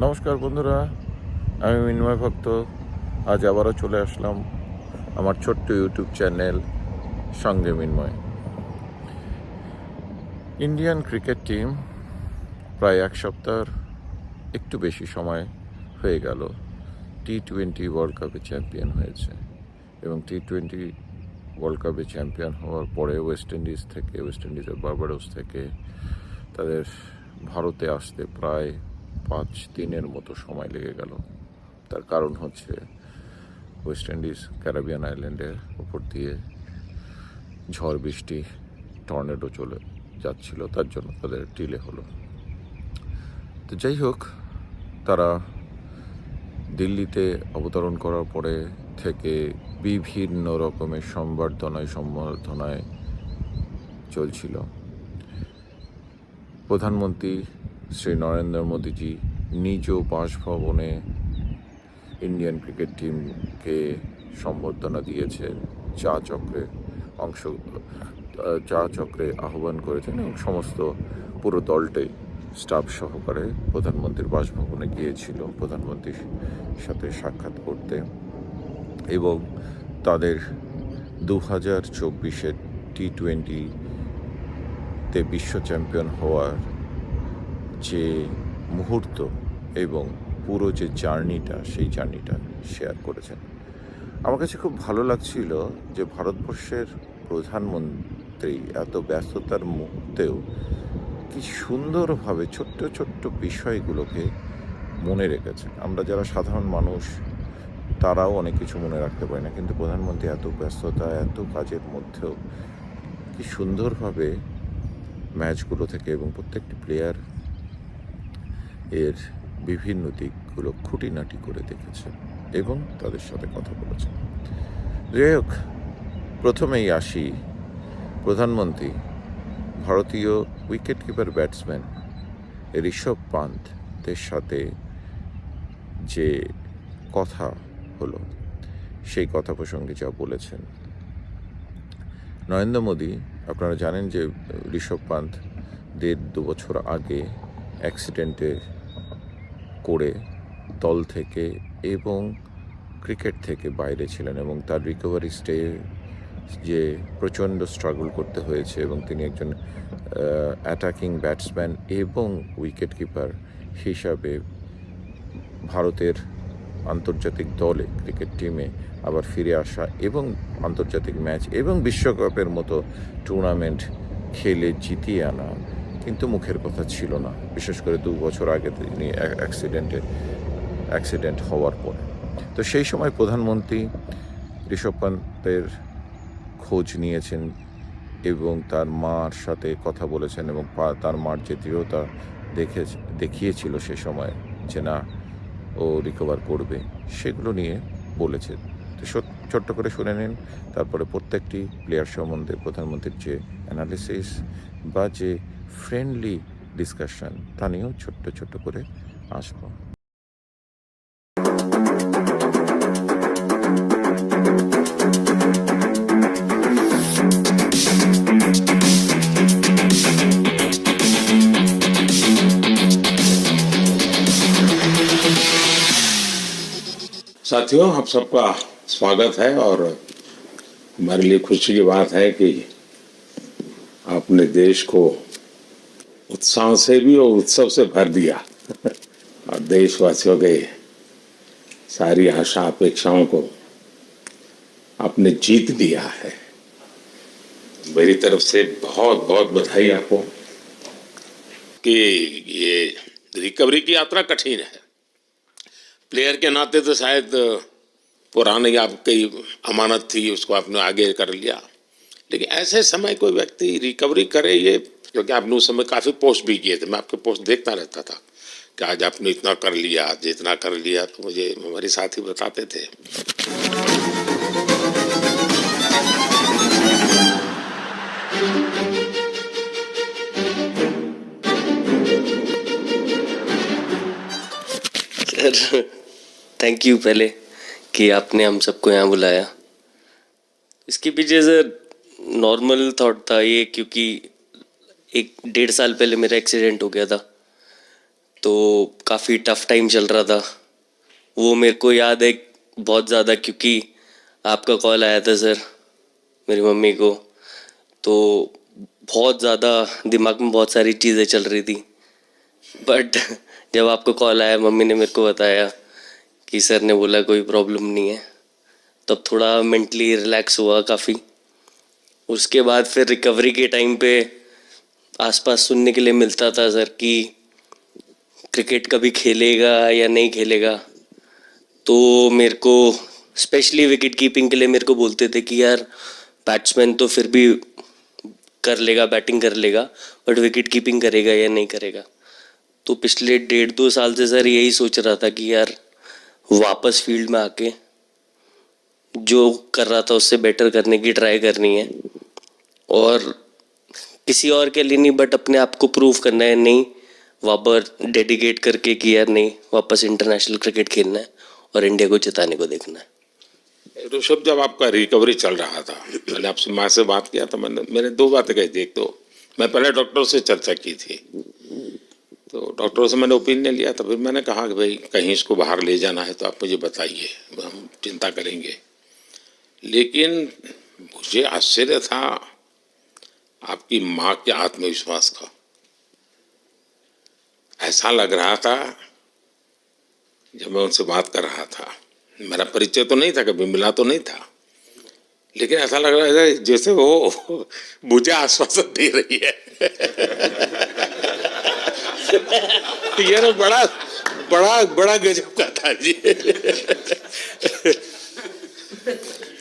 নমস্কার বন্ধুরা, আমি মিন্ময় ভক্ত। আজ আবারও চলে আসলাম আমার ছোট্ট ইউটিউব চ্যানেল সঙ্গে মিন্ময়। ইন্ডিয়ান ক্রিকেট টিম প্রায় এক সপ্তাহের একটু বেশি সময় হয়ে গেল টি-20 ওয়ার্ল্ড কাপে চ্যাম্পিয়ন হয়েছে, এবং টি-20 ওয়ার্ল্ড কাপে চ্যাম্পিয়ন হওয়ার পরে ওয়েস্ট ইন্ডিজের বার্বাডোস থেকে তাদের ভারতে আসতে প্রায় 5 দিনের মতো সময় লেগে গেল। তার কারণ হচ্ছে ওয়েস্ট ইন্ডিজ ক্যারিবিয়ান আইল্যান্ডের উপর দিয়ে ঝড় বৃষ্টি, টর্নেডো চলে যাচ্ছিল, তার জন্য তাদের ডিলে হলো। তো যাই হোক, তারা দিল্লিতে অবতরণ করার পরে থেকে বিভিন্ন রকমের সম্বর্ধনায় চলছিল। প্রধানমন্ত্রী শ্রী নরেন্দ্র মোদীজি নিজ বাসভবনে ইন্ডিয়ান ক্রিকেট টিমকে সম্বর্ধনা দিয়েছেন, চা চক্রে আহ্বান করেছেন, এবং সমস্ত পুরো দলটাই স্টাফ সহকারে প্রধানমন্ত্রীর বাসভবনে গিয়েছিল প্রধানমন্ত্রীর সাথে সাক্ষাৎ করতে, এবং তাদের 2024-এর টি-20-তে বিশ্ব চ্যাম্পিয়ন হওয়ার যে মুহূর্ত এবং পুরো যে সেই জার্নিটা শেয়ার করেছেন। আমার কাছে খুব ভালো লাগছিল যে ভারতবর্ষের প্রধানমন্ত্রী এত ব্যস্ততার মধ্যেও কি সুন্দরভাবে ছোট্ট ছোট্ট বিষয়গুলোকে মনে রেখেছেন। আমরা যারা সাধারণ মানুষ তারাও অনেক কিছু মনে রাখতে পারি না, কিন্তু প্রধানমন্ত্রী এত ব্যস্ততা, এত কাজের মধ্যেও কি সুন্দরভাবে ম্যাচগুলো থেকে এবং প্রত্যেকটি প্লেয়ার এর বিভিন্ন দিকগুলো খুঁটিনাটি করে দেখেছেন এবং তাদের সাথে কথা বলেছেন। যাই হোক, প্রথমেই আসি প্রধানমন্ত্রী ভারতীয় উইকেট কিপার ব্যাটসম্যান ঋষভ পান্তের সাথে যে কথা হলো সেই কথা প্রসঙ্গে যা বলেছেন। নরেন্দ্র মোদী, আপনারা জানেন যে ঋষভ পান্ত 1.5-2 বছর আগে অ্যাক্সিডেন্টে করে দল থেকে এবং ক্রিকেট থেকে বাইরে ছিলেন, এবং তার রিকভারি যে প্রচণ্ড স্ট্রাগল করতে হয়েছে, এবং তিনি একজন অ্যাটাকিং ব্যাটসম্যান এবং উইকেট কিপার হিসাবে ভারতের আন্তর্জাতিক দলে ক্রিকেট টিমে আবার ফিরে আসা এবং আন্তর্জাতিক ম্যাচ এবং বিশ্বকাপের মতো টুর্নামেন্ট খেলে জিতিয়ে আনা কিন্তু মুখের কথা ছিল না, বিশেষ করে 2 বছর আগে তিনি অ্যাক্সিডেন্ট হওয়ার পরে। তো সেই সময় প্রধানমন্ত্রী ঋষভ পান্তের খোঁজ নিয়েছেন এবং তার মার সাথে কথা বলেছেন, এবং তার মার যে দৃঢ়তা দেখিয়েছিল সে সময় যে না, ও রিকভার করবে, সেগুলো নিয়ে বলেছেন। তো ছোট্ট করে শুনে নিন, তারপরে প্রত্যেকটি প্লেয়ার সম্বন্ধে প্রধানমন্ত্রীর যে অ্যানালিসিস বা যে ফ্রেন্ডলি ডিসকাশন তা নিয়েও ছোট্ট করে আসবো। साथियों, आप सबका स्वागत है और हमारे लिए खुशी की बात है कि आपने देश को उत्साह से भी और उत्सव से भर दिया और देशवासियों के सारी आशा अपेक्षाओं को आपने जीत लिया है। मेरी तरफ से बहुत बहुत बधाई आपको कि ये रिकवरी की यात्रा कठिन है। प्लेयर के नाते तो शायद पुरानी आपकी अमानत थी, उसको आपने आगे कर लिया, लेकिन ऐसे समय कोई व्यक्ति रिकवरी करे, ये क्योंकि आपने उस समय काफ़ी पोस्ट भी किए थे, मैं आपके पोस्ट देखता रहता था कि आज आपने इतना कर लिया, आज इतना कर लिया, तो मुझे हमारे साथी बताते थे। सर, थैंक यू पहले कि आपने हम सबको यहाँ बुलाया। इसके पीछे सर नॉर्मल थॉट था ये, क्योंकि 1-1.5 साल पहले मेरा एक्सीडेंट हो गया था, तो काफ़ी टफ टाइम चल रहा था। वो मेरे को याद है बहुत ज़्यादा, क्योंकि आपका कॉल आया था सर मेरी मम्मी को, तो बहुत ज़्यादा दिमाग में बहुत सारी चीज़ें चल रही थी। बट जब आपका कॉल आया, मम्मी ने मेरे को बताया कि सर ने बोला कोई प्रॉब्लम नहीं है, तब थोड़ा मेंटली रिलैक्स हुआ काफ़ी। उसके बाद फिर रिकवरी के टाइम पे आसपास सुनने के लिए मिलता था सर कि क्रिकेट कभी खेलेगा या नहीं खेलेगा। तो मेरे को स्पेशली विकेट कीपिंग के लिए मेरे को बोलते थे कि यार बैट्समैन तो फिर भी कर लेगा, बैटिंग कर लेगा, बट विकेट कीपिंग करेगा या नहीं करेगा। तो पिछले 1.5-2 साल से सर यही सोच रहा था कि यार वापस फील्ड में आके जो कर रहा था उससे बेटर करने की ट्राई करनी है, और किसी और के लिए नहीं बट अपने आप को प्रूव करना है, नहीं वापस डेडिकेट करके कि यार नहीं, वापस इंटरनेशनल क्रिकेट खेलना है और इंडिया को जिताने को देखना है। ऋषभ, जब आपका रिकवरी चल रहा था, मैंने आपसे माँ से बात किया था, मैंने 2 बातें कही थी। एक तो मैं पहले डॉक्टर से चर्चा की थी, तो डॉक्टरों से मैंने ओपिनियन लिया था। फिर मैंने कहा कि भाई कहीं इसको बाहर ले जाना है तो आप मुझे बताइए, हम चिंता करेंगे। लेकिन मुझे आश्चर्य था आपकी माँ के आत्मविश्वास का। ऐसा लग रहा था जब मैं उनसे बात कर रहा था, मेरा परिचय तो नहीं था, कभी मिला तो नहीं था, लेकिन ऐसा लग रहा है जैसे वो मुझे आश्वासन दे रही है। ये ना बड़ा बड़ा बड़ा गजब का था जी।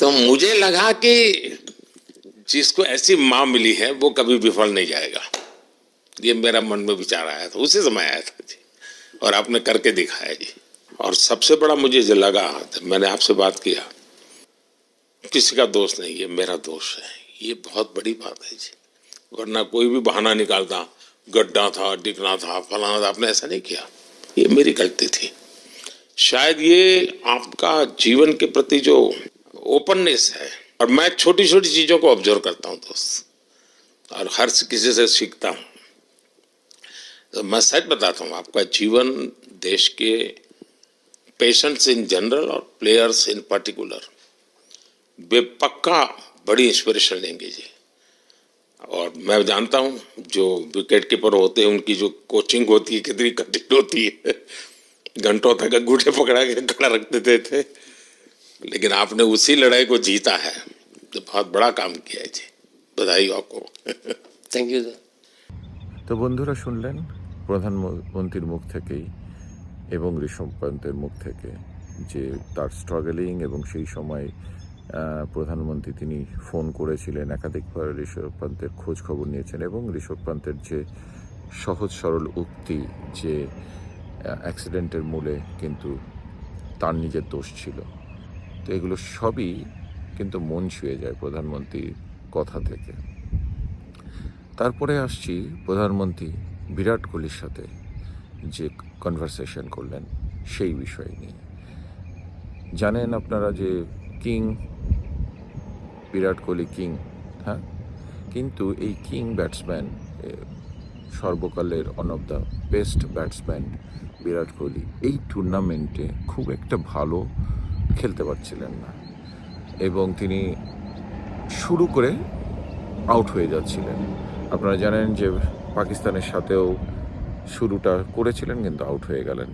तो मुझे लगा कि जिसको ऐसी माँ मिली है वो कभी विफल नहीं जाएगा। ये मेरा मन में विचार आया था, उसी समय आया था जी, और आपने करके दिखाया जी। और सबसे बड़ा मुझे जो लगा, मैंने आपसे बात किया, किसी का दोष नहीं, ये मेरा दोष है, ये बहुत बड़ी बात है जी। वरना कोई भी बहाना निकालता, गड्ढा था, डिगना था, फलाना था, आपने ऐसा नहीं किया, ये मेरी गलती थी। शायद ये आपका जीवन के प्रति जो ओपननेस है, और मैं छोटी छोटी चीजों को ऑब्जर्व करता हूँ दोस्त, और हर किसी से सीखता हूँ। तो मैं सच बताता हूँ, आपका जीवन देश के पेशेंट्स इन जनरल और प्लेयर्स इन पर्टिकुलर वे पक्का बड़ी इंस्पिरेशन लेंगे जी। और मैं जानता हूँ जो विकेट कीपर होते हैं उनकी जो कोचिंग होती है कितनी कठिन होती है, घंटों तक अंगूठे पकड़ा के खड़ा रख देते थे, लेकिन आपने उसी लड़ाई को जीता है, तो बहुत बड़ा काम किया है जी, बधाई आपको। Thank you sir. তো বন্ধুরা শুনলেন প্রধানমন্ত্রীর মুখ থেকেই এবং ঋষভ পান্তের মুখ থেকে যে তার স্ট্রাগলিং, এবং সেই সময় প্রধানমন্ত্রী তিনি ফোন করেছিলেন, একাধিকবার ঋষভ পান্তের খোঁজ খবর নিয়েছেন, এবং ঋষভ পান্তের যে সহজ সরল উক্তি যে অ্যাক্সিডেন্টের মূলে কিন্তু তার নিজের দোষ ছিল, তো এগুলো সবই কিন্তু মন ছুঁয়ে যায় প্রধানমন্ত্রীর কথা থেকে। তারপরে আসছি প্রধানমন্ত্রী বিরাট কোহলির সাথে যে কনভারসেশন করলেন সেই বিষয় নিয়ে। জানেন আপনারা যে কিং বিরাট কোহলি কিং, হ্যাঁ, কিন্তু এই কিং ব্যাটসম্যান, সর্বকালের one of the best batsman Virat Kohli এই টুর্নামেন্টে খুব একটা ভালো খেলতে পারছিলেন না, এবং তিনি শুরু করে আউট হয়ে যাচ্ছিলেন। আপনারা জানেন যে পাকিস্তানের সাথেও শুরুটা করেছিলেন কিন্তু আউট হয়ে গেলেন।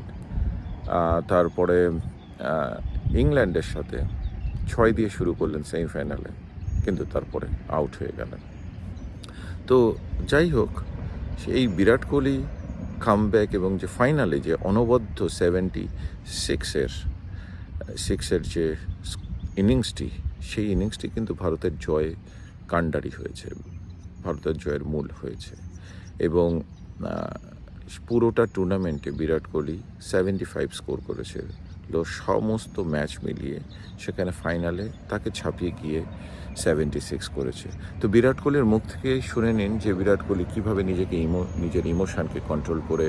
তারপরে ইংল্যান্ডের সাথে 6 দিয়ে শুরু করলেন সেমিফাইনালে, কিন্তু তারপরে আউট হয়ে গেলেন। তো যাই হোক, সেই বিরাট কোহলি কামব্যাক এবং যে ফাইনালে যে অনবদ্য 76-এর যে ইনিংসটি, সেই ইনিংসটি কিন্তু ভারতের জয় কাণ্ডারি হয়েছে, ভারতের জয়ের মূল হয়েছে। এবং পুরোটা টুর্নামেন্টে বিরাট কোহলি 75 স্কোর করেছে, সমস্ত ম্যাচ মিলিয়ে। সেখানে ফাইনালে তাকে ছাপিয়ে গিয়ে 76 করেছে। তো বিরাট কোহলির মুখ থেকে শুনে নিন যে বিরাট কোহলি কীভাবে নিজের ইমোশনকে কন্ট্রোল করে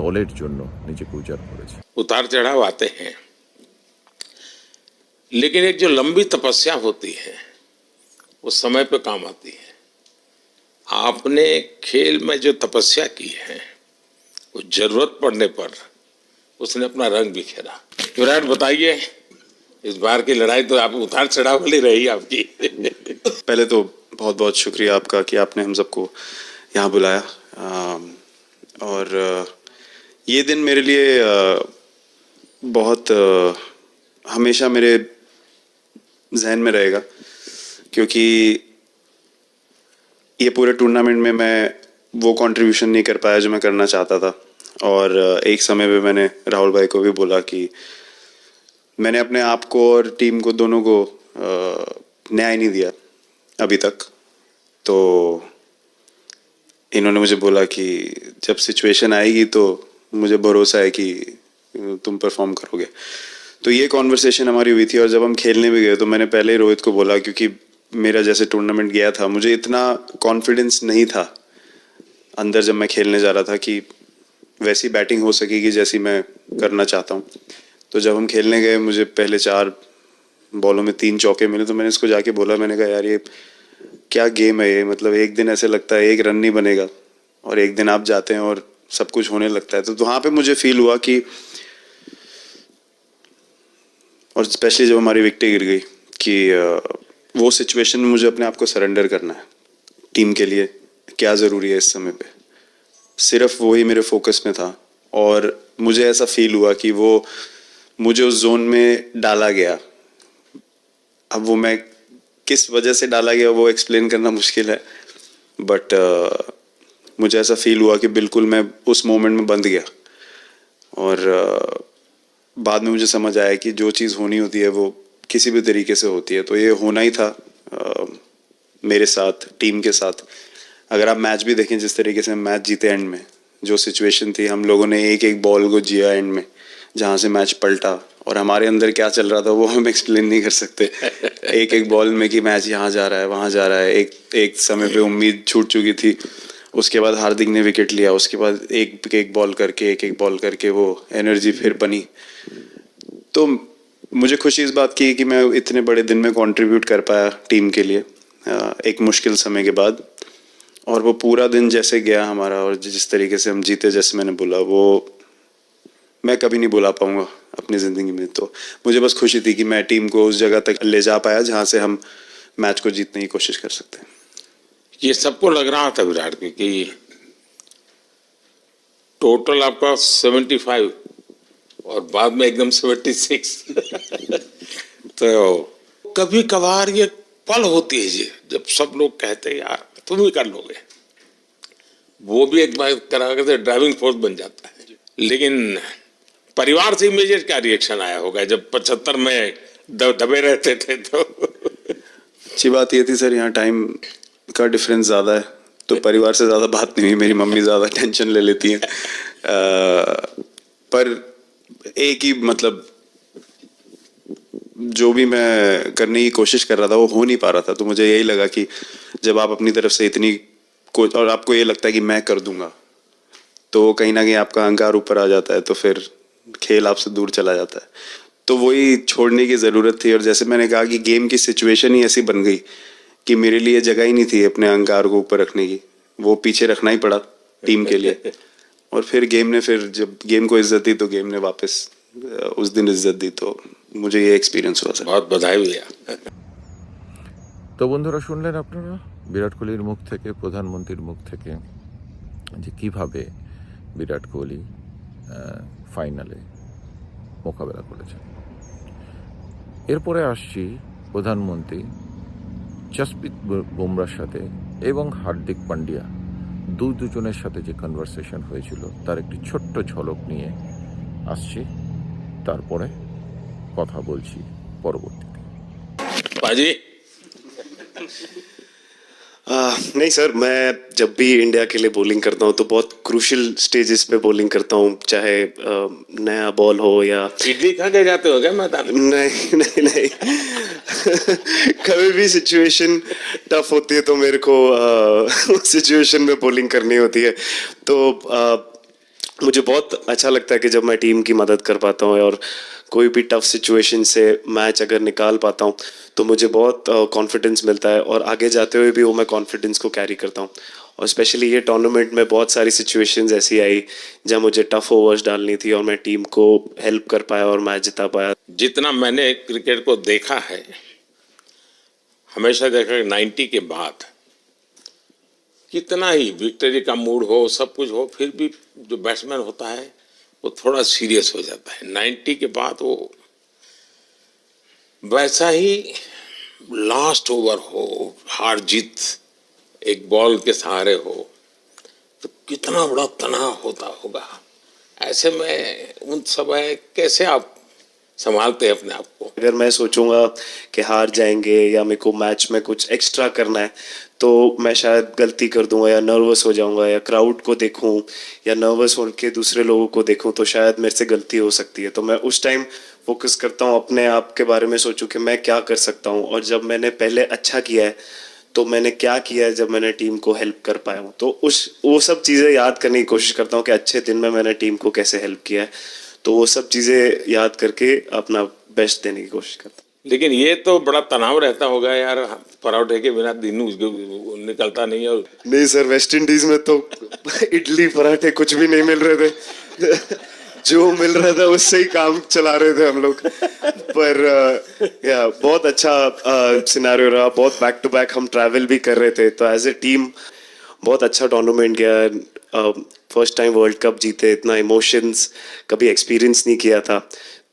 দলের জন্য নিজেকে উজাড় করেছে। उतार चढ़ाव आते हैं, लेकिन एक जो लंबी तपस्या होती है वो समय पे काम आती है। आपने खेल में जो तपस्या की है वो जरूरत पड़ने पर उसने अपना रंग बिखेरा। विराट, बताइए, इस बार की लड़ाई तो आप उतार चढ़ाव वाली रही आपकी। पहले तो बहुत बहुत शुक्रिया आपका कि आपने हम सबको यहाँ बुलाया। और ये दिन मेरे लिए बहुत हमेशा मेरे जहन में रहेगा, क्योंकि ये पूरे टूर्नामेंट में मैं वो कंट्रीब्यूशन नहीं कर पाया जो मैं करना चाहता था। और एक समय पे मैंने राहुल भाई को भी बोला कि मैंने अपने आप को और टीम को दोनों को न्याय नहीं दिया अभी तक। तो इन्होंने मुझे बोला कि जब सिचुएशन आएगी तो मुझे भरोसा है कि तुम परफॉर्म करोगे। तो ये कॉन्वर्सेशन हमारी हुई थी। और जब हम खेलने भी गए तो मैंने पहले ही रोहित को बोला, क्योंकि मेरा जैसे टूर्नामेंट गया था मुझे इतना कॉन्फिडेंस नहीं था अंदर जब मैं खेलने जा रहा था कि वैसी बैटिंग हो सकेगी जैसी मैं करना चाहता हूँ। तो जब हम खेलने गए मुझे पहले 4 बॉलों में 3 चौके मिले। तो मैंने इसको जाके बोला, मैंने कहा यार ये क्या गेम है ये, मतलब एक दिन ऐसे लगता है 1 रन नहीं बनेगा और एक दिन आप जाते हैं और सब कुछ होने लगता है। तो वहाँ पे मुझे फील हुआ कि, और स्पेशली जब हमारी विकेट गिर गई, कि वो सिचुएशन में मुझे अपने आप को सरेंडर करना है। टीम के लिए क्या ज़रूरी है इस समय पे, सिर्फ वही मेरे फोकस में था। और मुझे ऐसा फील हुआ कि वो मुझे उस जोन में डाला गया। अब वो मैं किस वजह से डाला गया वो एक्सप्लेन करना मुश्किल है, बट मुझे ऐसा फील हुआ कि बिल्कुल मैं उस मोमेंट में बंध गया। और बाद में मुझे समझ आया कि जो चीज़ होनी होती है वो किसी भी तरीके से होती है। तो ये होना ही था मेरे साथ, टीम के साथ। अगर आप मैच भी देखें, जिस तरीके से हम मैच जीते एंड में, जो सिचुएशन थी, हम लोगों ने एक एक बॉल को जिया एंड में, जहाँ से मैच पलटा। और हमारे अंदर क्या चल रहा था वो हम एक्सप्लेन नहीं कर सकते। एक एक बॉल में कि मैच यहाँ जा रहा है वहाँ जा रहा है। एक समय पे उम्मीद छूट चुकी थी, उसके बाद हार्दिक ने विकेट लिया, उसके बाद एक एक बॉल करके वो एनर्जी फिर बनी। तो मुझे खुशी इस बात की कि मैं इतने बड़े दिन में कंट्रीब्यूट कर पाया टीम के लिए एक मुश्किल समय के बाद। और वो पूरा दिन जैसे गया हमारा और जिस तरीके से हम जीते, जैसे मैंने बोला, वो मैं कभी नहीं भुला पाऊंगा अपनी ज़िंदगी में। तो मुझे बस खुशी थी कि मैं टीम को उस जगह तक ले जा पाया जहाँ से हम मैच को जीतने की कोशिश कर सकते हैं। ये सबको लग रहा था विराट के कि टोटल आपका 75 और बाद में एकदम 76। तो कभी कभार ये पल होती है जी, जब सब लोग कहते हैं यार तुम ही कर लोगे, वो भी एक बार तरह से ड्राइविंग फोर्स बन जाता है। लेकिन परिवार से इमीडिएट क्या रिएक्शन आया होगा जब 75 में दबे रहते थे? तो अच्छी बात ये थी सर, यहाँ टाइम का डिफरेंस ज़्यादा है, तो परिवार से ज़्यादा बात नहीं हुई। मेरी मम्मी ज़्यादा टेंशन ले लेती हैं। पर एक ही, मतलब जो भी मैं करने की कोशिश कर रहा था वो हो नहीं पा रहा था। तो मुझे यही लगा कि जब आप अपनी तरफ से इतनी और आपको ये लगता है कि मैं कर दूंगा, तो कहीं ना कहीं आपका अहंकार ऊपर आ जाता है, तो फिर खेल आपसे दूर चला जाता है। तो वही छोड़ने की ज़रूरत थी। और जैसे मैंने कहा कि गेम की सिचुएशन ही ऐसी बन गई कि मेरे लिए जगह ही नहीं थी अपने अहंकार को ऊपर रखने की, वो पीछे रखना ही पड़ा टीम के लिए। और फिर गेम ने, फिर जब गेम को इज्जत दी तो गेम ने वापस उस दिन इज्जत दी। तो मुझे ये एक्सपिरियंस हुआ सर। बहुत बधाई भैया। তো বন্ধুরা, শুনলেন আপনারা বিরাট কোহলির মুখ থেকে, প্রধানমন্ত্রীর মুখ থেকে, যে কিভাবে বিরাট কোহলি ফাইনালে মোকাবেলা করেছেন। এরপরে আসছি প্রধানমন্ত্রী জসপ্রীত বুমরার সাথে এবং হার্দিক পান্ডিয়া দুজনের সাথে যে কনভারসেশন হয়েছিল তার একটি ছোট্ট ঝলক নিয়ে আসছি, তারপরে কথা বলছি পরবর্তীতে। बाजी नहीं सर, मैं जब भी इंडिया के लिए बॉलिंग करता हूँ तो बहुत क्रूशियल स्टेजेस पे बॉलिंग करता हूँ, चाहे नया बॉल हो या इडली खा के जाते हो क्या मैदान में? नहीं कभी भी सिचुएशन टफ होती है तो मेरे को सिचुएशन में बॉलिंग करनी होती है। तो मुझे बहुत अच्छा लगता है कि जब मैं टीम की मदद कर पाता हूँ और कोई भी टफ सिचुएशन से मैच अगर निकाल पाता हूँ तो मुझे बहुत कॉन्फिडेंस मिलता है और आगे जाते हुए भी वो मैं कॉन्फिडेंस को कैरी करता हूँ। और स्पेशली ये टूर्नामेंट में बहुत सारी सिचुएशंस ऐसी आई जहाँ मुझे टफ ओवर्स डालनी थी और मैं टीम को हेल्प कर पाया और मैच जिता पाया। जितना मैंने क्रिकेट को देखा है, हमेशा देखा कि 90 के बाद कितना ही विक्ट्री का मूड हो, सब कुछ हो, फिर भी जो बैट्समैन होता है वो थोड़ा सीरियस हो जाता है। 90 के बाद वो वैसा ही लास्ट ओवर हो, हार जीत एक बॉल के सहारे हो, तो कितना बड़ा तनाव होता होगा। ऐसे में उन समय कैसे आप संभालते हैं अपने आप को? अगर मैं सोचूंगा कि हार जाएंगे या मेरे को मैच में कुछ एक्स्ट्रा करना है तो मैं शायद गलती कर दूंगा या नर्वस हो जाऊंगा या क्राउड को देखूं या नर्वस होकर दूसरे लोगों को देखूं तो शायद मेरे से गलती हो सकती है। तो मैं उस टाइम फोकस करता हूं, अपने आप के बारे में सोचूं कि मैं क्या कर सकता हूं, और जब मैंने पहले अच्छा किया है तो मैंने क्या किया है जब मैंने टीम को हेल्प कर पाया हूँ। तो वो सब चीज़ें याद करने की कोशिश करता हूँ कि अच्छे दिन में मैंने टीम को कैसे हेल्प किया है, तो वो सब चीज़ें याद करके अपना बेस्ट देने की कोशिश करता हूँ। लेकिन ये तो बड़ा तनाव रहता होगा यार, पराठे के बिना दिन निकलता नहीं। और नहीं सर, वेस्ट इंडीज में तो इडली पराठे कुछ भी नहीं मिल रहे थे जो मिल रहा था उससे ही काम चला रहे थे हम लोग। पर या बहुत अच्छा सिनेरियो रहा, बहुत बैक टू बैक हम ट्रैवल भी कर रहे थे, तो एज ए टीम बहुत अच्छा टूर्नामेंट गया। फर्स्ट टाइम वर्ल्ड कप जीते, इतना इमोशंस कभी एक्सपीरियंस नहीं किया था,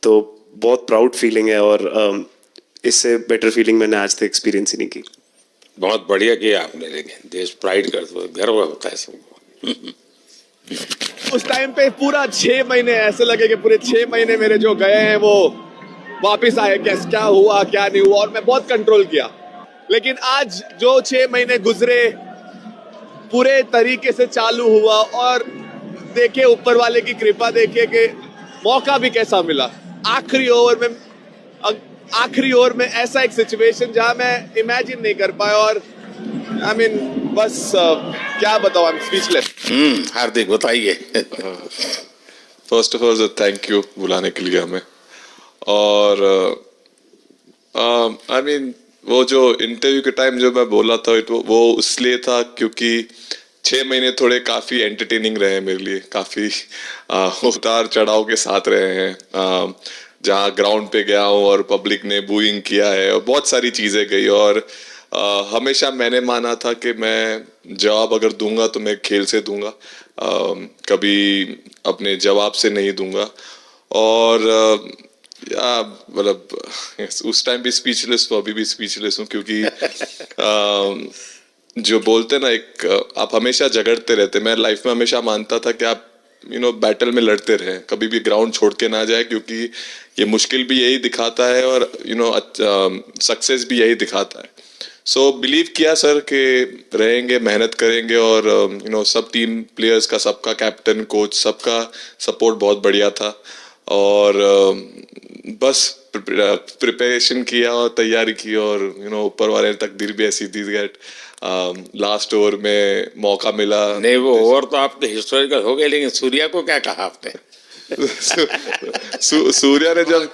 तो बहुत प्राउड फीलिंग है और इससे बेटर फीलिंग मैंने आज तक एक्सपीरियंस ही नहीं की। बहुत बढ़िया किया आपने, लेकिन देश प्राइड करते, गर्व होता है सबको। उस टाइम पे पूरा 6 महीने ऐसे लगे कि पूरे 6 महीने मेरे जो गए हैं वो वापस आए, क्या हुआ क्या नहीं हुआ, और मैं बहुत कंट्रोल किया। लेकिन आज जो 6 महीने गुजरे पूरे तरीके से चालू हुआ, और देखे ऊपर वाले की कृपा, देखे कि मौका भी कैसा मिला। आखिरी ओवर में ऐसा एक सिचुएशन जहां मैं इमेजिन नहीं कर पाया, और आई मीन बस क्या बताऊं, आई एम स्पीचलेस। हार्दिक बताइए। First of all thank you बुलाने के लिए हमें, और आई मीन वो जो इंटरव्यू के टाइम जो मैं बोला था वो इसलिए था क्योंकि 6 महीने थोड़े काफ़ी एंटरटेनिंग रहे हैं मेरे लिए, काफ़ी उतार चढ़ाव के साथ रहे हैं। जहाँ ग्राउंड पे गया हूँ और पब्लिक ने बूइंग किया है और बहुत सारी चीज़ें गई, और हमेशा मैंने माना था कि मैं जवाब अगर दूंगा तो मैं खेल से दूंगा, कभी अपने जवाब से नहीं दूंगा। और मतलब उस टाइम भी स्पीचलेस हूँ, अभी भी स्पीचलेस हूँ, क्योंकि जो बोलते ना, एक आप हमेशा झगड़ते रहते। मैं लाइफ में हमेशा मानता था कि आप बैटल में लड़ते रहे, कभी भी ग्राउंड छोड़ के ना जाए, क्योंकि ये मुश्किल भी यही दिखाता है और सक्सेस भी यही दिखाता है। सो बिलीव किया सर कि रहेंगे, मेहनत करेंगे, और सब टीम प्लेयर्स का, सबका कैप्टन कोच सबका सपोर्ट बहुत बढ़िया था, और बस प्रिपरेशन किया और तैयारी की, और ऊपर वाले तकदीर भी ऐसी दी दैट लास्ट ओवर में मौका मिला। नहीं, वो ओवर तो आपके हिस्टोरिकल हो गए, लेकिन सूर्या को क्या कहा आपने? सूर्या ने जब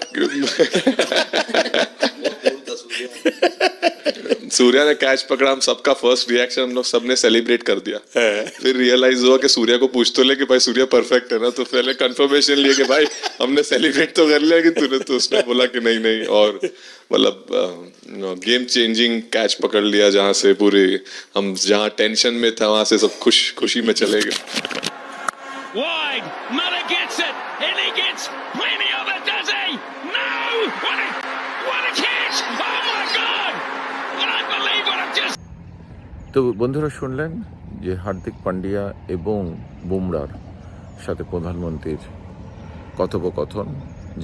सूर्या ने कैच पकड़ा, हम सबका फर्स्ट रिएक्शन हम लोग सबने सेलिब्रेट कर दिया। फिर रियलाइज हुआ कि सूर्या को पूछ तो ले कि भाई सूर्या परफेक्ट है ना, तो पहले कंफर्मेशन लिए कि भाई हमने सेलिब्रेट तो कर लिया कि तूने, तो उसने बोला कि नहीं, और मतलब गेम चेंजिंग कैच पकड़ लिया, जहाँ से पूरे हम जहाँ टेंशन में था वहां से सब खुशी में चले गए। Wide, Muller gets it, and he gets plenty of it, does he? No! What a catch! Oh my God! I don't believe what I've just... তো বন্ধুরা শুনলেন যে হার্দিক পান্ডিয়া এবং বুমরার সাথে প্রধানমন্ত্রীর কথোপকথন,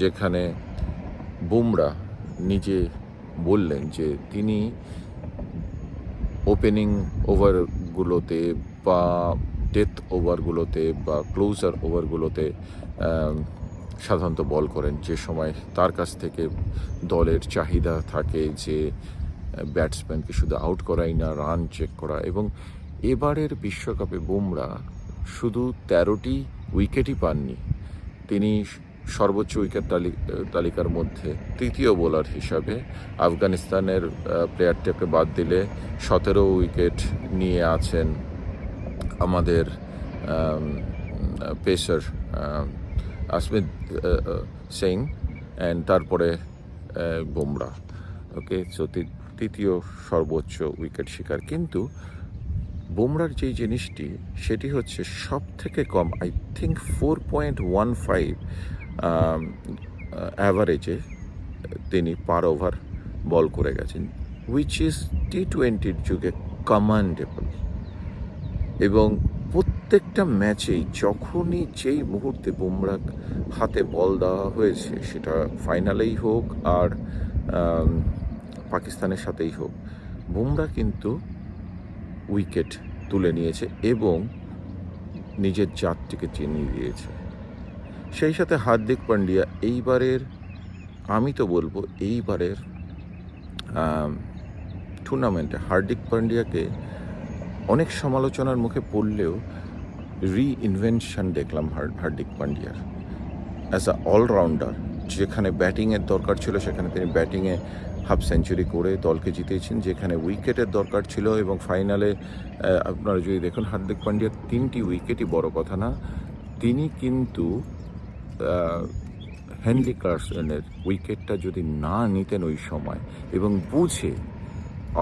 যেখানে বুমরা নিজে বললেন যে তিনি ওপেনিং ওভারগুলোতে বা ডেথ ওভারগুলোতে বা ক্লোজার ওভারগুলোতে সাধারণত বল করেন, যে সময় তার কাছ থেকে দলের চাহিদা থাকে যে ব্যাটসম্যানকে শুধু আউট করাই না, রান চেক করা। এবং এবারের বিশ্বকাপে বুমরা শুধু 13টি উইকেটই পাননি, তিনি সর্বোচ্চ উইকেট তালিকার মধ্যে তৃতীয় বোলার হিসাবে, আফগানিস্তানের প্লেয়ারটাকে বাদ দিলে 17 উইকেট নিয়ে আছেন আমাদের পেসার আসমিত সিং অ্যান্ড তারপরে বুমরা। ওকে, সো তৃতীয় সর্বোচ্চ উইকেট শিকার। কিন্তু বুমরার যেই জিনিসটি সেটি হচ্ছে সব থেকে কম, আই থিঙ্ক 4.15 অ্যাভারেজে তিনি পার ওভার বল করে গেছেন, উইচ ইজ T20-র যুগে কমান্ডেবল। এবং প্রত্যেকটা ম্যাচেই যখনই যেই মুহূর্তে বুমরা হাতে বল দেওয়া হয়েছে, সেটা ফাইনালেই হোক আর পাকিস্তানের সাথেই হোক, বুমরা কিন্তু উইকেট তুলে নিয়েছে এবং নিজের জাতটিকে চিনিয়ে দিয়েছে। সেই সাথে হার্দিক পান্ডিয়া এইবারের, আমি তো বলবো এইবারের টুর্নামেন্টে হার্দিক পান্ডিয়াকে অনেক সমালোচনার মুখে পড়লেও রিইনভেনশন দেখলাম হার্দিক পান্ডিয়ার অ্যাজ আ অলরাউন্ডার। যেখানে ব্যাটিংয়ের দরকার ছিল সেখানে তিনি ব্যাটিংয়ে হাফ সেঞ্চুরি করে দলকে জিতিয়েছেন, যেখানে উইকেটের দরকার ছিল এবং ফাইনালে আপনারা যদি দেখুন হার্দিক পান্ডিয়ার 3টি উইকেটই বড় কথা না, তিনি কিন্তু হেনরি ক্লাসেনের উইকেটটা যদি না নিতেন ওই সময় এবং বুঝে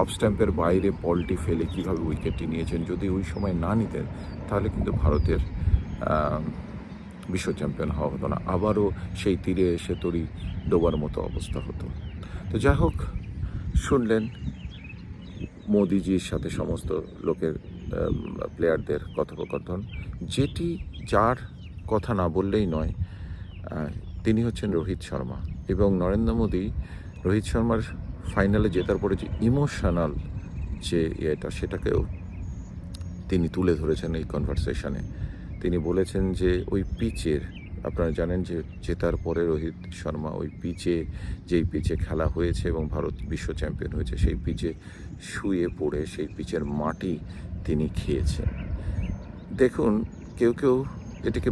অফ স্ট্যাম্পের বাইরে বলটি ফেলে কীভাবে উইকেটটি নিয়েছেন, যদি ওই সময় না নিতেন তাহলে কিন্তু ভারতের বিশ্ব চ্যাম্পিয়ন হওয়া হতো না, আবারও সেই তীরে এসে তরি ডোবার মতো অবস্থা হতো। তো যাই হোক, শুনলেন মোদিজির সাথে সমস্ত লোকের প্লেয়ারদের কথোপকথন, যেটি যার কথা না বললেই নয়, তিনি হচ্ছেন রোহিত শর্মা। এবং নরেন্দ্র মোদী রোহিত শর্মার ফাইনালে জেতার পরে যে ইমোশনাল যে ইয়েটা, সেটাকেও তিনি তুলে ধরেছেন এই কনভারসেশনে। তিনি বলেছেন যে ওই পিচের, আপনারা জানেন যে জেতার পরে রোহিত শর্মা ওই পিচে, যেই পিচে খেলা হয়েছে এবং ভারত বিশ্ব চ্যাম্পিয়ন হয়েছে, সেই পিচে শুয়ে পড়ে সেই পিচের মাটি তিনি খেয়েছেন। দেখুন, কেউ কেউ এটিকে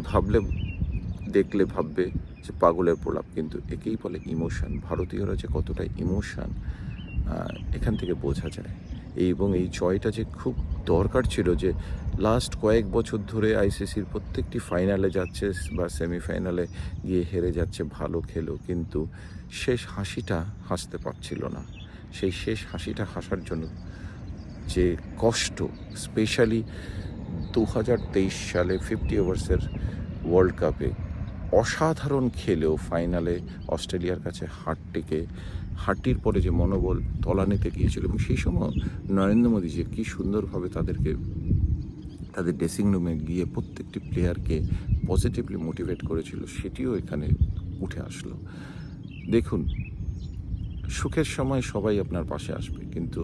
দেখলে ভাববে যে পাগলের প্রলাপ, কিন্তু একেই বলে ইমোশন। ভারতীয়রা যে কতটা ইমোশন এখান থেকে বোঝা যায়। এবং এই জয়টা যে খুব দরকার ছিল, যে লাস্ট কয়েক বছর ধরে আইসিসির প্রত্যেকটি ফাইনালে যাচ্ছে বা সেমিফাইনালে গিয়ে হেরে যাচ্ছে, ভালো খেলো, কিন্তু শেষ হাসিটা হাসতে পারছিল না। সেই শেষ হাসিটা হাসার জন্য যে কষ্ট, স্পেশালি 2023 সালে 50 ওভার্সের ওয়ার্ল্ড কাপে অসাধারণ খেলেও ফাইনালে অস্ট্রেলিয়ার কাছে হারটির পরে যে মনোবল তলানিতে গিয়েছিল, এবং সেই সময় নরেন্দ্র মোদী যে কী সুন্দরভাবে তাদেরকে তাদের ড্রেসিং রুমে গিয়ে প্রত্যেকটি প্লেয়ারকে পজিটিভলি মোটিভেট করেছিল, সেটিও এখানে উঠে আসলো। দেখুন, সুখের সময় সবাই আপনার পাশে আসবে, কিন্তু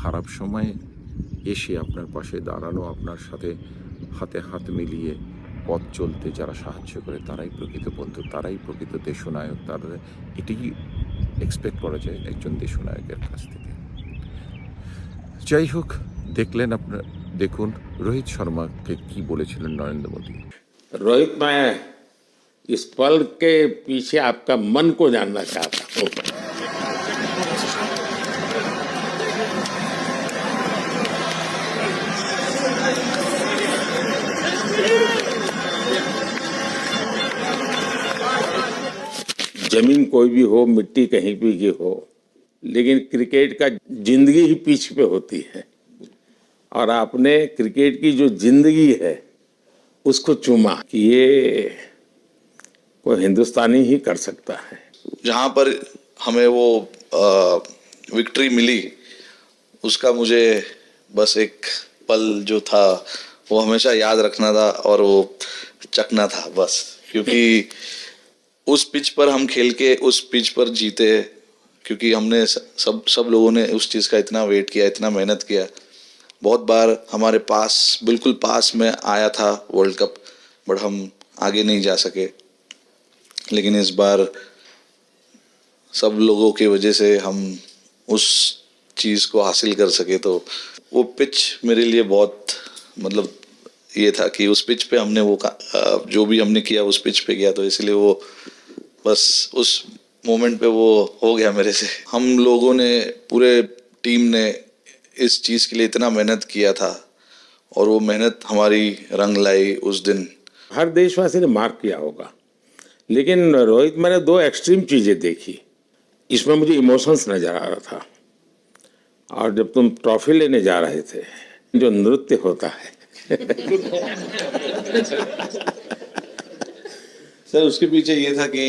খারাপ সময়ে এসে আপনার পাশে দাঁড়ানো, আপনার সাথে হাতে হাত মিলিয়ে পথ চলতে যারা সাহায্য করে, তারাই প্রকৃত বন্ধু, তারাই প্রকৃত দেশনায়ক। তারা এটিই এক্সপেক্ট করা যায় একজন দেশনায়কের কাছ থেকে। যাই হোক, দেখলেন আপনার, দেখুন রোহিত শর্মাকে কি বলেছিলেন নরেন্দ্র মোদী। रोहित, मैं इस पल के पीछे आपका मन को जानना चाहता हूँ। जमीन कोई भी हो, मिट्टी कहीं भी की हो, लेकिन क्रिकेट का जिंदगी ही पिच पे होती है, और आपने क्रिकेट की जो जिंदगी है उसको चुमा कि ये कोई हिंदुस्तानी ही कर सकता है। जहाँ पर हमें वो विक्ट्री मिली, उसका मुझे बस एक पल जो था वो हमेशा याद रखना था, और वो चखना था बस, क्योंकि उस पिच पर हम खेल के उस पिच पर जीते, क्योंकि हमने सब लोगों ने उस चीज़ का इतना वेट किया, इतना मेहनत किया। बहुत बार हमारे पास, बिल्कुल पास में आया था वर्ल्ड कप, बट हम आगे नहीं जा सके। लेकिन इस बार सब लोगों की वजह से हम उस चीज़ को हासिल कर सके। तो वो पिच मेरे लिए बहुत, मतलब ये था कि उस पिच पे हमने वो जो भी हमने किया उस पिच पे किया, तो इसलिए वो बस उस मोमेंट पे वो हो गया मेरे से। हम लोगों ने, पूरे टीम ने इस चीज़ के लिए इतना मेहनत किया था, और वो मेहनत हमारी रंग लाई उस दिन। हर देशवासी ने मार्क किया होगा, लेकिन रोहित मैंने दो एक्सट्रीम चीजें देखी। इसमें मुझे इमोशंस नजर आ रहा था, और जब तुम ट्रॉफी लेने जा रहे थे, जो नृत्य होता है सर उसके पीछे ये था कि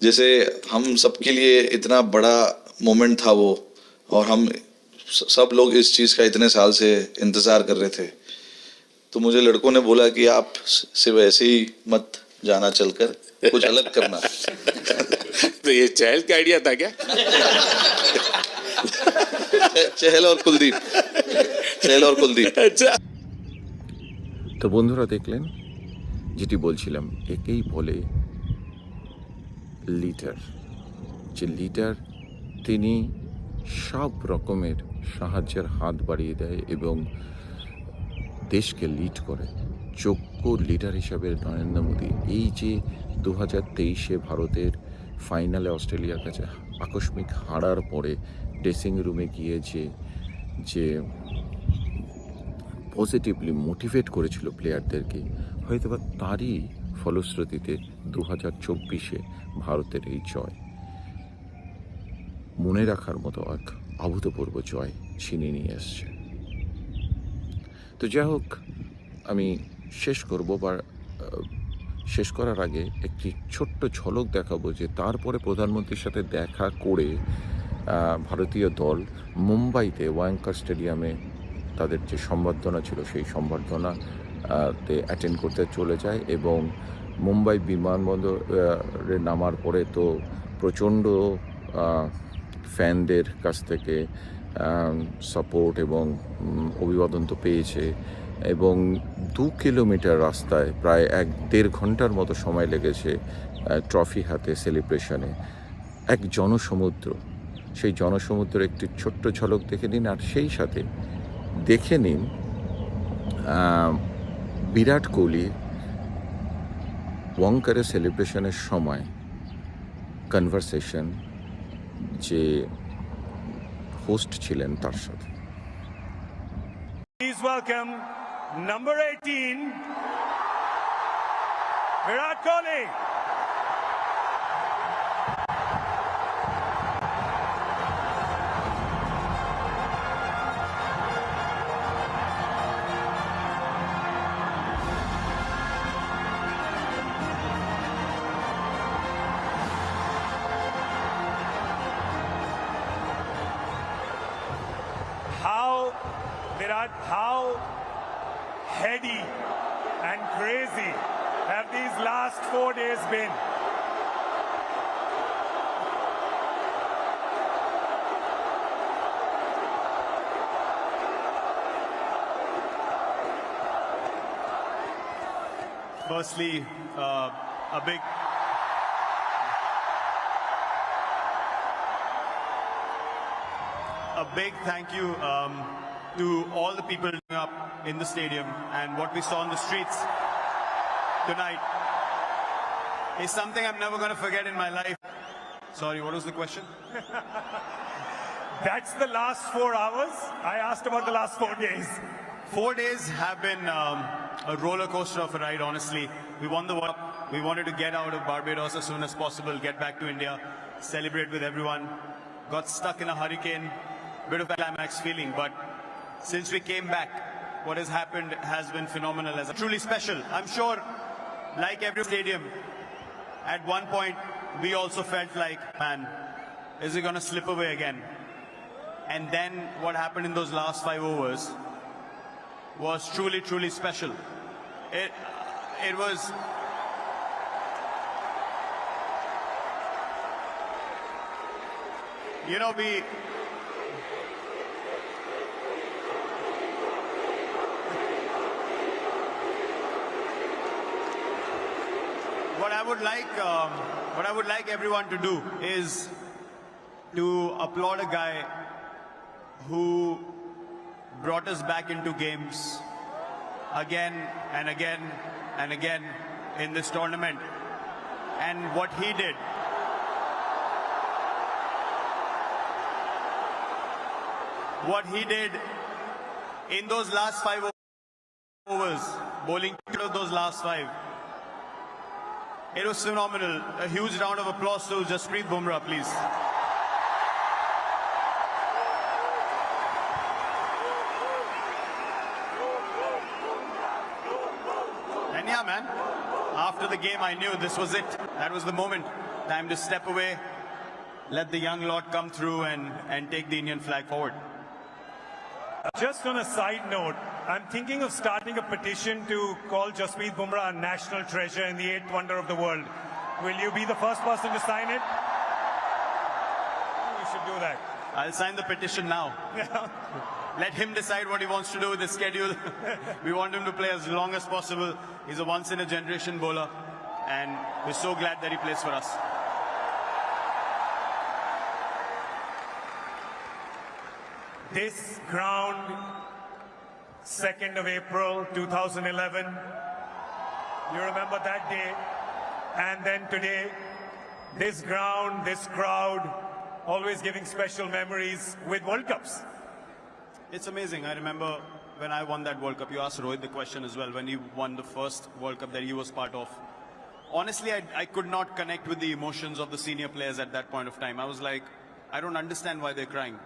जैसे हम सबके लिए इतना बड़ा मोमेंट था वो, और हम सब लोग इस चीज़ का इतने साल से इंतज़ार कर रहे थे, तो मुझे लड़कों ने बोला कि आप सिर्फ ऐसे ही मत जाना, चलकर कुछ अलग करना। तो ये चहल का आइडिया था क्या? चहल और कुलदीप, चहल और कुलदीप। তো বন্ধুরা দেখলেন যেটি বলছিলাম, একেই বলে লিডার। যে লিডার তিনি সব রকমের সাহায্যের হাত বাড়িয়ে দেয় এবং দেশকে লিড করে। যোগ্য লিডার হিসাবে নরেন্দ্র মোদী এই যে 2023-এ ভারতের ফাইনালে অস্ট্রেলিয়ার কাছে আকস্মিক হারার পরে ড্রেসিং রুমে গিয়ে যে পজিটিভলি মোটিভেট করেছিল প্লেয়ারদেরকে, হয়তোবা তারই ফলশ্রুতিতে 2024-এ ভারতের এই জয় মনে রাখার মতো এক অভূতপূর্ব জয় ছিনিয়ে নিয়ে এসছে। তো যাই হোক, আমি শেষ করব, বা শেষ করার আগে একটি ছোট্ট ঝলক দেখাবো যে তারপরে প্রধানমন্ত্রীর সাথে দেখা করে ভারতীয় দল মুম্বাইতে ওয়াঙ্কার স্টেডিয়ামে তাদের যে সম্বর্ধনা ছিল সেই সম্বর্ধনাতে অ্যাটেন্ড করতে চলে যায়। এবং মুম্বাই বিমানবন্দরে নামার পরে তো প্রচণ্ড ফ্যানদের কাছ থেকে সাপোর্ট এবং অভিবাদন তো পেয়েছে, এবং 2 কিলোমিটার রাস্তায় প্রায় 1-1.5 ঘন্টার মতো সময় লেগেছে ট্রফি হাতে সেলিব্রেশনে। এক জনসমুদ্র, সেই জনসমুদ্রের একটি ছোট্ট ঝলক দেখে নিন, আর সেই সাথে দেখে নিন বিরাট কোহলি ওয়াঙ্কারের সেলিব্রেশনের সময় কনভারসেশন যে হোস্ট ছিলেন তার সাথে। Please welcome number 18, Virat Kohli. How heady and crazy have these last 4 days been? Firstly, a big thank you to all the people up in the stadium, and what we saw on the streets tonight is something I'm never going to forget in my life. Sorry, what was the question? That's the last 4 hours. I asked about the last 4 days. 4 days have been a roller coaster of a ride, honestly. We won the World Cup. We wanted to get out of Barbados as soon as possible, get back to India, celebrate with everyone. Got stuck in a hurricane, bit of a climax feeling, but since we came back, what has happened has been phenomenal. As truly special. I'm sure, like every stadium, at one point we also felt like, man, is it going to slip away again? And then what happened in those last 5 overs was truly, truly special. It was. You know, what I would like everyone to do is to applaud a guy who brought us back into games again and again and again in this tournament, and what he did. What he did in those last 5 overs, bowling those last 5. It was phenomenal. A huge round of applause to Jasprit Bumrah, please. And yeah, man, after the game, I knew this was it. That was the moment. Time to step away, let the young lot come through and take the Indian flag forward. Just on a side note, I'm thinking of starting a petition to call Jasprit Bumrah a national treasure and the 8th wonder of the world. Will you be the first person to sign it? You should do that. I'll sign the petition now. Let him decide what he wants to do with his schedule. We want him to play as long as possible. He's a once-in-a-generation bowler, and we're so glad that he plays for us. This ground, 2nd of April 2011, you remember that day, and then today, this ground, this crowd, always giving special memories with World Cups. It's amazing. I remember when I won that World Cup, you asked Rohit the question as well, when he won the first World Cup that he was part of. Honestly, I could not connect with the emotions of the senior players at that point of time. I was like, I don't understand why they're crying.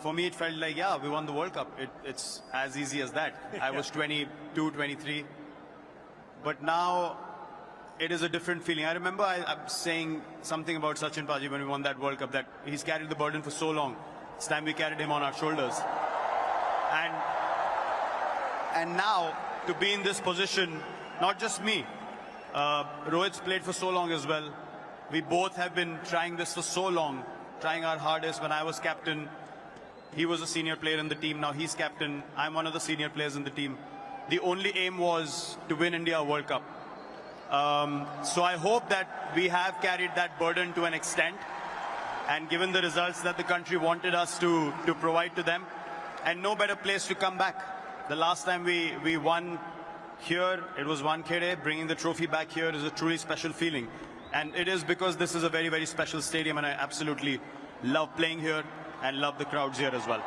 For me, it felt like, yeah, we won the World Cup. It's as easy as that. I was 22, 23. But now, it is a different feeling. I remember I'm saying something about Sachin Paji when we won that World Cup, that he's carried the burden for so long. It's time we carried him on our shoulders. And now, to be in this position, not just me, Rohit's played for so long as well. We both have been trying this for so long, trying our hardest. When I was captain, he was a senior player in the team. Now he's captain. I'm one of the senior players in the team. The only aim was to win India a World Cup. So I hope that we have carried that burden to an extent, and given the results that the country wanted us to provide to them, and no better place to come back. The last time we won here, it was Wankhede. Bringing the trophy back here is a truly special feeling. And it is because this is a very, very special stadium, and I absolutely love playing here and love the crowds here as well.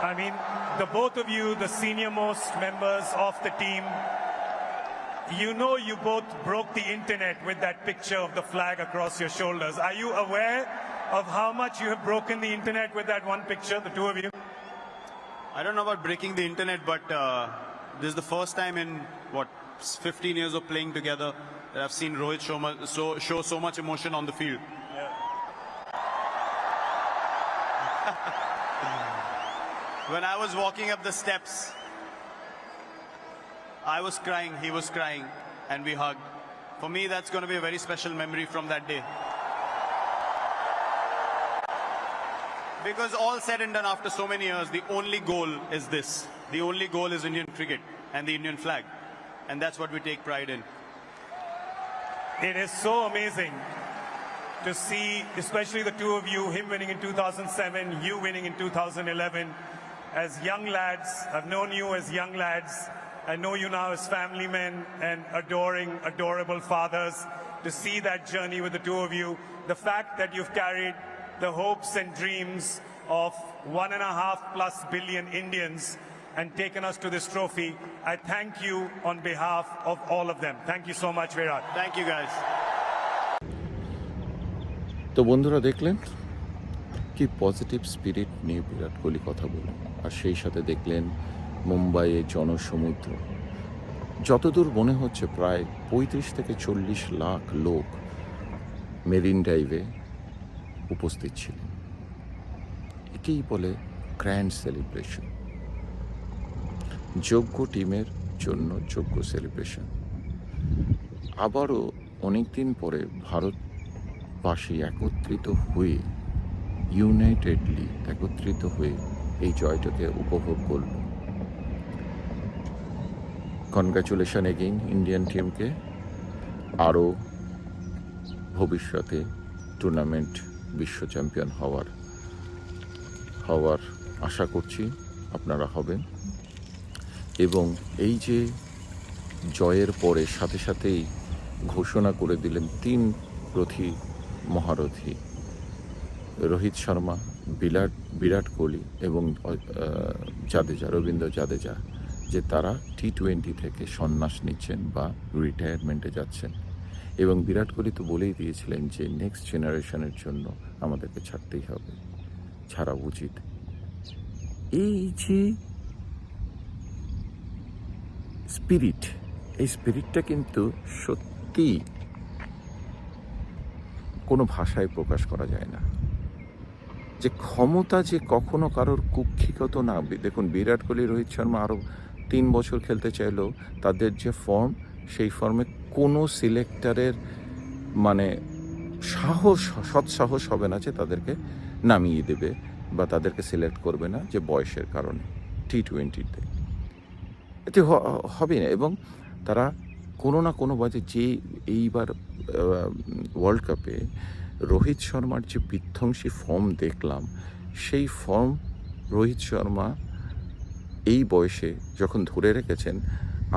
I mean, the both of you, the senior most members of the team, you know you both broke the internet with that picture of the flag across your shoulders. Are you aware of how much you have broken the internet with that one picture, the two of you? I don't know about breaking the internet, but this is the first time in, 15 years of playing together that I've seen Rohit show so much emotion on the field. When I was walking up the steps, I was crying, he was crying, and we hugged. For me, that's going to be a very special memory from that day. Because all said and done after so many years, the only goal is this. The only goal is Indian cricket and the Indian flag. And that's what we take pride in. It is so amazing to see, especially the two of you, him winning in 2007, you winning in 2011. As young lads, I've known you as young lads. I know you now as family men and adoring, adorable fathers. To see that journey with the two of you, the fact that you've carried the hopes and dreams of 1.5+ billion Indians and taken us to this trophy, I thank you on behalf of all of them. Thank you so much, Virat. Thank you, guys. তো বন্ধুরা দেখলেন কি positive spirit নিয়ে বিরাট কোহলি কথা বললেন, আর সেই সাথে দেখলেন মুম্বাইয়ের জনসমুদ্র। যতদূর মনে হচ্ছে প্রায় 35 থেকে 40 লাখ লোক মেরিন ড্রাইভে উপস্থিত ছিলেন। একেই বলে গ্র্যান্ড সেলিব্রেশন, যোগ্য টিমের জন্য যোগ্য সেলিব্রেশন। আবারও অনেক দিন পরে ভারতবাসী একত্রিত হয়ে, ইউনাইটেডলি একত্রিত হয়ে এই জয়টাকে উপভোগ করল। কনগ্রাচুলেশন এগেইন ইন্ডিয়ান টিমকে। আরও ভবিষ্যতে টুর্নামেন্ট বিশ্ব চ্যাম্পিয়ন হওয়ার আশা করছি আপনারা হবেন। এবং এই যে জয়ের পরে সাথে সাথেই ঘোষণা করে দিলেন 3 মহারথী, রোহিত শর্মা, বিরাট কোহলি এবং জাদেজা, রবীন্দ্র জাদেজা, যে তারা টি-20 থেকে সন্ন্যাস নিচ্ছেন বা রিটায়ারমেন্টে যাচ্ছেন। এবং বিরাট কোহলি তো বলেই দিয়েছিলেন যে নেক্সট জেনারেশনের জন্য আমাদেরকে ছাড়তেই হবে, ছাড়া উচিত। এই যে স্পিরিট, এই স্পিরিটটা কিন্তু সত্যি কোনো ভাষায় প্রকাশ করা যায় না। যে ক্ষমতা যে কখনো কারোর কুক্ষিগত না। দেখুন, বিরাট কোহলি, রোহিত শর্মা আরও 3 বছর খেলতে চাইলেও তাদের যে ফর্ম, সেই ফর্মে কোনো সিলেক্টরের মানে সৎসাহস হবে না যে তাদেরকে নামিয়ে দেবে বা তাদেরকে সিলেক্ট করবে না যে বয়সের কারণে টি-20তে। এতে হবে না। এবং তারা কোনো না কোনো বাজে যে এইবার ওয়ার্ল্ড কাপে রোহিত শর্মার যে বিধ্বংসী ফর্ম দেখলাম, সেই ফর্ম রোহিত শর্মা এই বয়সে যখন ধরে রেখেছেন,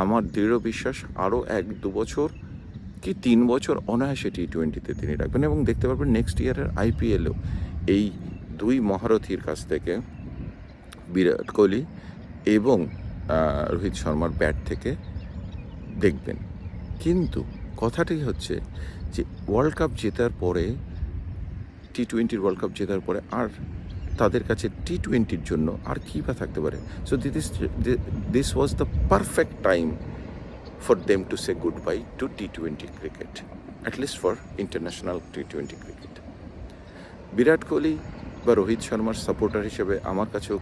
আমার দৃঢ় বিশ্বাস আরও 1-2 বছর কি 3 বছর অনায়াসে টি-20তে তিনি রাখবেন। এবং দেখতে পারবেন নেক্সট ইয়ারের IPLও এই 2 মহারথীর কাছ থেকে, বিরাট কোহলি এবং রোহিত শর্মার ব্যাট থেকে দেখবেন। কিন্তু কথাটি হচ্ছে যে ওয়ার্ল্ড কাপ জেতার পরে, টি-20 ওয়ার্ল্ড কাপ জেতার পরে আর তাদের কাছে টি-20 জন্য আর কী বা থাকতে পারে। So this was the perfect time for them to say goodbye to T20 cricket, at least for international T20 cricket. Virat Kohli বা রোহিত শর্মার সাপোর্টার হিসেবে আমার কাছেও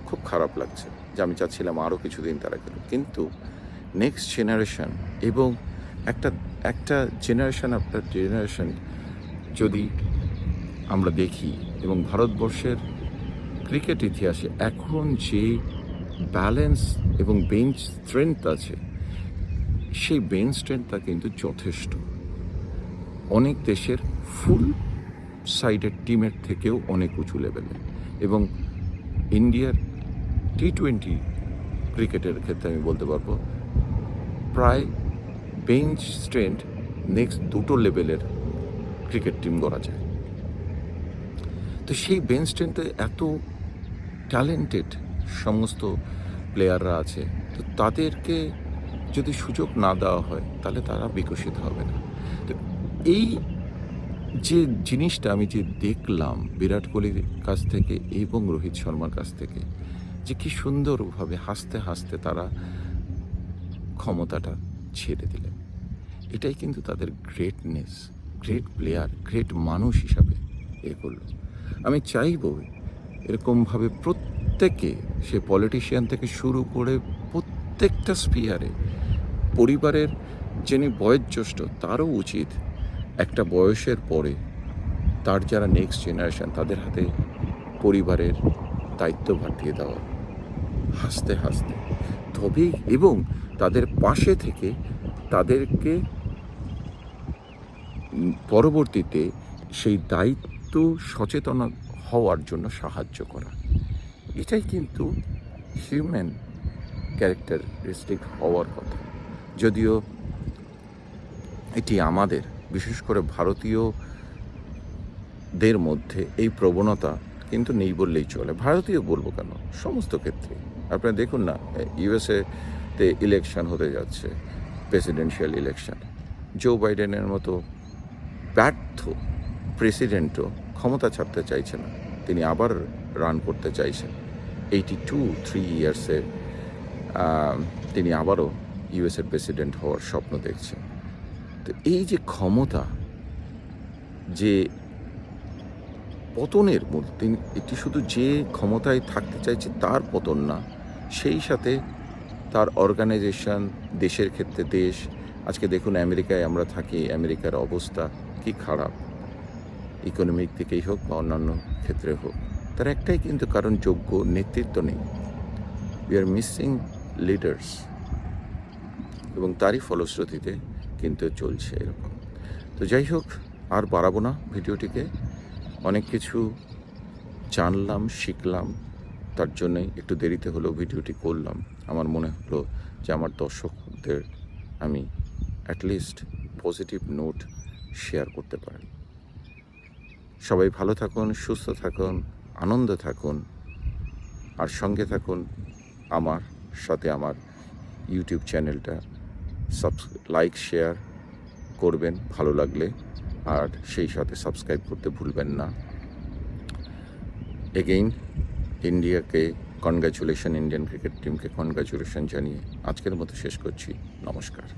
খুব খারাপ লাগছে যে আমি চাচ্ছিলাম আরও কিছুদিন তারা খেলুক। কিন্তু নেক্সট জেনারেশন এবং একটা জেনারেশন আফটার জেনারেশন যদি আমরা দেখি, এবং ভারতবর্ষের ক্রিকেট ইতিহাসে এখন যে ব্যালেন্স এবং বেঞ্চ স্ট্রেংথ আছে, সেই বেঞ্চ স্ট্রেংথটা কিন্তু যথেষ্ট। অনেক দেশের ফুল সাইডের টিমের থেকেও অনেক উঁচু লেভেলে। এবং ইন্ডিয়ার টি-20 ক্রিকেটের ক্ষেত্রে আমি বলতে পারবো প্রায় বেঞ্চ স্ট্রেংথ নেক্সট 2 লেভেলের ক্রিকেট টিম গড়া যায়। তো সেই বেঞ্চ স্ট্রেংথে এত ট্যালেন্টেড সমস্ত প্লেয়াররা আছে, তো তাদেরকে যদি সুযোগ না দেওয়া হয় তাহলে তারা বিকশিত হবে না। তো এই যে জিনিসটা আমি যে দেখলাম বিরাট কোহলির কাছ থেকে এবং রোহিত শর্মার কাছ থেকে, যে কি সুন্দরভাবে হাসতে হাসতে তারা ক্ষমতাটা ছেড়ে দিলেন, এটাই কিন্তু তাদের গ্রেটনেস, গ্রেট প্লেয়ার, গ্রেট মানুষ হিসাবে এ করলো। আমি চাইব এরকমভাবে প্রত্যেকে, সে পলিটিশিয়ান থেকে শুরু করে প্রত্যেকটা স্পিয়ারে, পরিবারের যিনি বয়োজ্যেষ্ঠ তারও উচিত একটা বয়সের পরে তার যারা নেক্সট জেনারেশন, তাদের হাতে পরিবারের দায়িত্বভার দিয়ে দেওয়া, হাসতে হাসতে তবেই, এবং তাদের পাশে থেকে তাদেরকে পরবর্তীতে সেই দায়িত্ব সচেতন হওয়ার জন্য সাহায্য করা। এটাই কিন্তু হিউম্যান ক্যারেক্টারিস্টিক হওয়ার কথা। যদিও এটি আমাদের, বিশেষ করে ভারতীয়দের মধ্যে এই প্রবণতা কিন্তু নেই বললেই চলে। ভারতীয় বলবো কেন, সমস্ত ক্ষেত্রে আপনারা দেখুন না, ইউএসএতে ইলেকশন হতে যাচ্ছে, প্রেসিডেন্সিয়াল ইলেকশন, জো বাইডেনের মতো ব্যর্থ প্রেসিডেন্টও ক্ষমতা ছাড়তে চাইছে না, তিনি আবার রান করতে চাইছেন। 82-3 ইয়ার্সে তিনি আবারও ইউএসএর প্রেসিডেন্ট হওয়ার স্বপ্ন দেখছেন। তো এই যে ক্ষমতা, যে পতনের মূর্তি, এটি শুধু যে ক্ষমতায় থাকতে চাইছে তার পতন না, সেই সাথে তার অর্গানাইজেশন, দেশের ক্ষেত্রে দেশ। আজকে দেখুন আমেরিকায় আমরা থাকি, আমেরিকার অবস্থা কি খারাপ, ইকোনমিক দিকেই হোক বা অন্যান্য ক্ষেত্রে হোক। তার একটাই কিন্তু কারণ, যোগ্য নেতৃত্ব নেই। উই আর মিসিং লিডার্স, এবং তারই ফলশ্রুতিতে কিন্তু চলছে এরকম। তো যাই হোক, আর বাড়াবো না ভিডিওটিকে, অনেক কিছু জানলাম, শিখলাম, তার জন্যই একটু দেরিতে হলেও ভিডিওটি করলাম। আমার মনে হলো যে আমার দর্শকদের আমি অ্যাটলিস্ট পজিটিভ নোট শেয়ার করতে পারি। সবাই ভালো থাকুন, সুস্থ থাকুন, আনন্দে থাকুন আর সঙ্গে থাকুন আমার সাথে। আমার ইউটিউব চ্যানেলটা লাইক শেয়ার করবেন ভালো লাগলে, আর সেই সাথে সাবস্ক্রাইব করতে ভুলবেন না। এগেইন ইন্ডিয়াকে কনগ্র্যাচুলেশন, ইন্ডিয়ান ক্রিকেট টিমকে কনগ্র্যাচুলেশন জানিয়ে আজকের মতো শেষ করছি। নমস্কার।